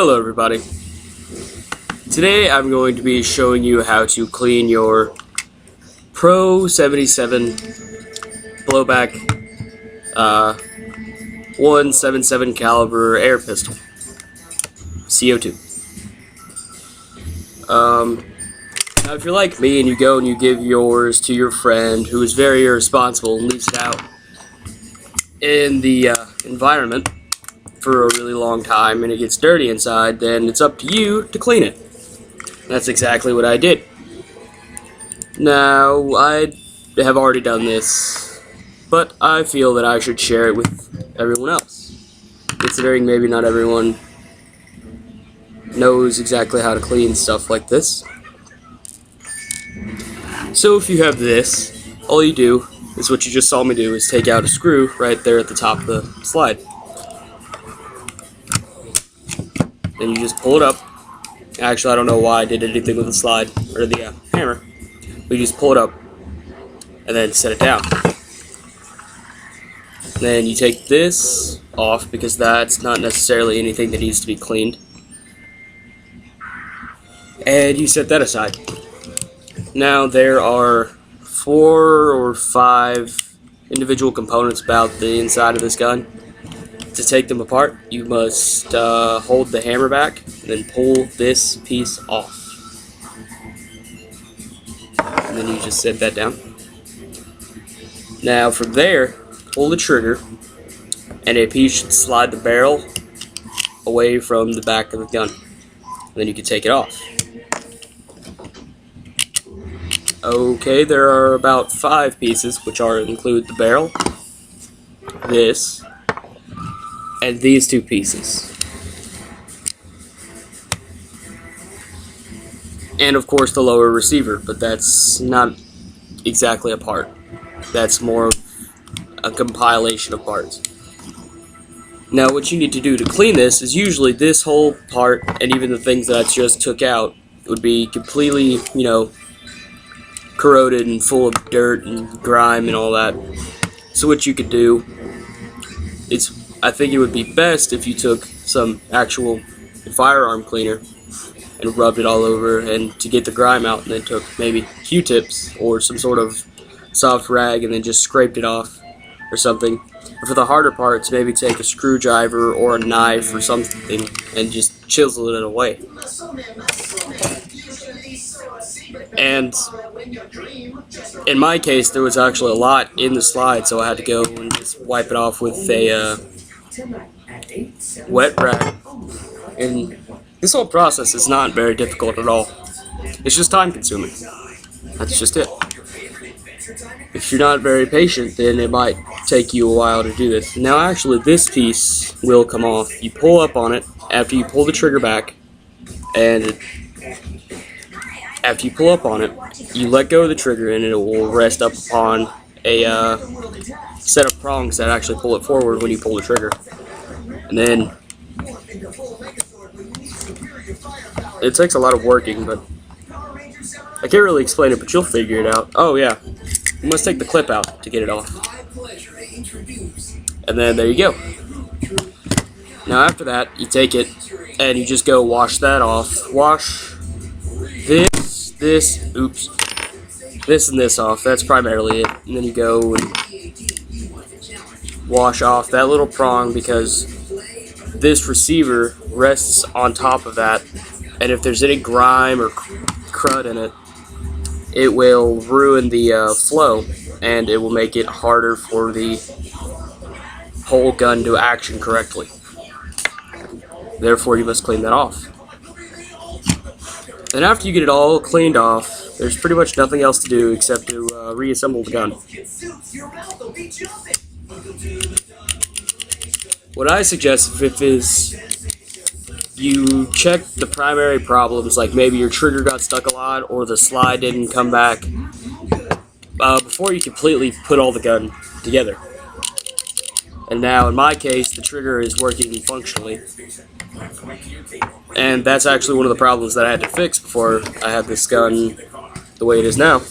Hello everybody. Today I'm going to be showing you how to clean your PRO77 Blowback 177 caliber air pistol CO2. Now if you're like me and you go and you give yours to your friend who is very irresponsible and leaves it out in the environment for a really long time and it gets dirty inside, then it's up to you to clean it. That's exactly what I did. Now, I have already done this, but I feel that I should share it with everyone else, considering maybe not everyone knows exactly how to clean stuff like this. So if you have this, all you do is what you just saw me do, is take out a screw right there at the top of the slide. Then you just pull it up. Actually, I don't know why I did anything with the slide, or the hammer. But you just pull it up, and then set it down. Then you take this off, because that's not necessarily anything that needs to be cleaned. And you set that aside. Now, there are 4 or 5 individual components about the inside of this gun. To take them apart, you must hold the hammer back and then pull this piece off. And then you just set that down. Now from there, pull the trigger, and a piece should slide the barrel away from the back of the gun. And then you can take it off. Okay, there are about 5 pieces, which include the barrel, this, and these 2 pieces. And of course the lower receiver, but that's not exactly a part. That's more of a compilation of parts. Now what you need to do to clean this is usually this whole part, and even the things that I just took out, would be completely, corroded and full of dirt and grime and all that. So what you could do is, I think it would be best if you took some actual firearm cleaner and rubbed it all over, and to get the grime out, and then took maybe Q-tips or some sort of soft rag and then just scraped it off or something. Or for the harder parts, maybe take a screwdriver or a knife or something and just chisel it away. And in my case, there was actually a lot in the slide, so I had to go and just wipe it off with a wet rag. And this whole process is not very difficult at all. It's just time consuming. That's just it. If you're not very patient, then it might take you a while to do this. Now actually this piece will come off. You pull up on it after you pull the trigger back, and after you pull up on it, you let go of the trigger and it will rest up upon a set of prongs that actually pull it forward when you pull the trigger. And then it takes a lot of working, but I can't really explain it, but you'll figure it out. Oh yeah, you must take the clip out to get it off. And then there you go. Now after that, you take it and you just go wash that off. Wash this, and this off. That's primarily it. And then you go and wash off that little prong, because this receiver rests on top of that, and if there's any grime or crud in it, it will ruin the flow, and it will make it harder for the whole gun to action correctly. Therefore, you must clean that off. And after you get it all cleaned off, there's pretty much nothing else to do except to reassemble the gun. What I suggest is you check the primary problems, like maybe your trigger got stuck a lot or the slide didn't come back, before you completely put all the gun together. And now in my case, the trigger is working functionally. And that's actually one of the problems that I had to fix before I had this gun the way it is now.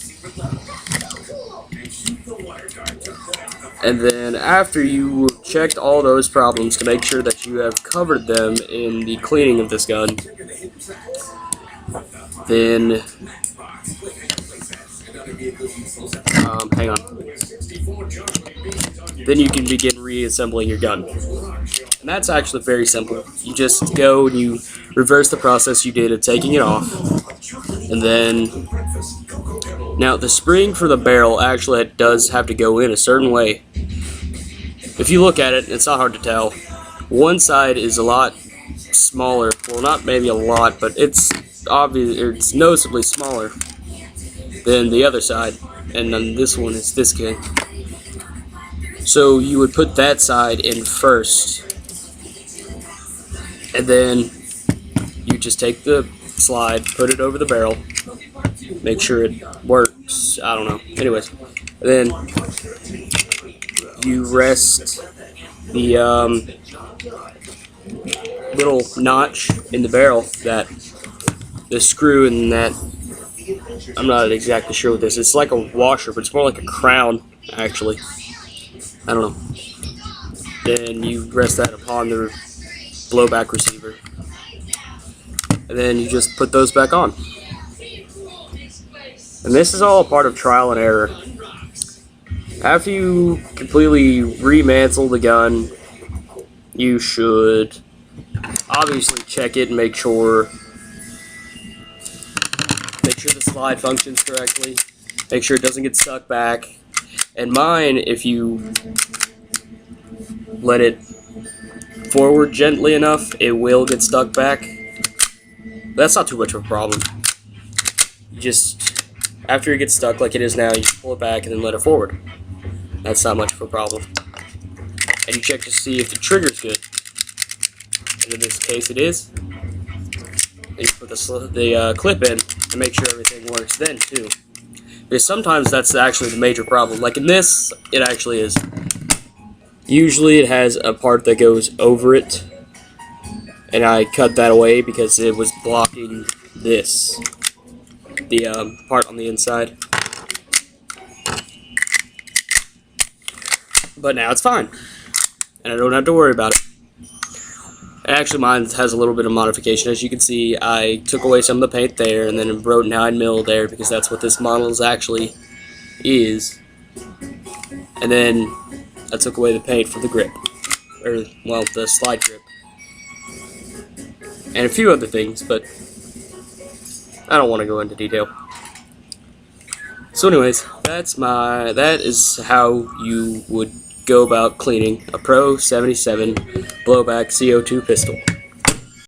And then after you checked all those problems to make sure that you have covered them in the cleaning of this gun, then hang on. Then you can begin reassembling your gun. And that's actually very simple. You just go and you reverse the process you did of taking it off. And then, now the spring for the barrel actually does have to go in a certain way. If you look at it, it's not hard to tell. One side is a lot smaller. Well, not maybe a lot, but it's obvious, it's noticeably smaller than the other side. And then this one is this good. So you would put that side in first, and then you just take the slide, put it over the barrel, make sure it works. I don't know. Anyways, then you rest the little notch in the barrel, that the screw in that. I'm not exactly sure what this is. It's like a washer, but it's more like a crown, actually. I don't know. Then you rest that upon the blowback receiver. And then you just put those back on. And this is all a part of trial and error. After you completely remantle the gun, you should obviously check it and make sure the slide functions correctly. Make sure it doesn't get stuck back. And mine, if you let it forward gently enough, it will get stuck back. That's not too much of a problem. You just, after it gets stuck like it is now, you pull it back and then let it forward. That's not much of a problem. And you check to see if the trigger's good. And in this case it is. And you put the clip in and make sure everything works then too. Because sometimes that's actually the major problem. Like in this, it actually is. Usually it has a part that goes over it, and I cut that away because it was blocking this, the part on the inside. But now it's fine, and I don't have to worry about it. Actually, mine has a little bit of modification. As you can see, I took away some of the paint there, and then wrote 9mm there, because that's what this model actually is. And then I took away the paint for the grip, or, well, the slide grip. And a few other things, but I don't want to go into detail. So anyways, that is how you would go about cleaning a PRO77 Blowback CO2 pistol.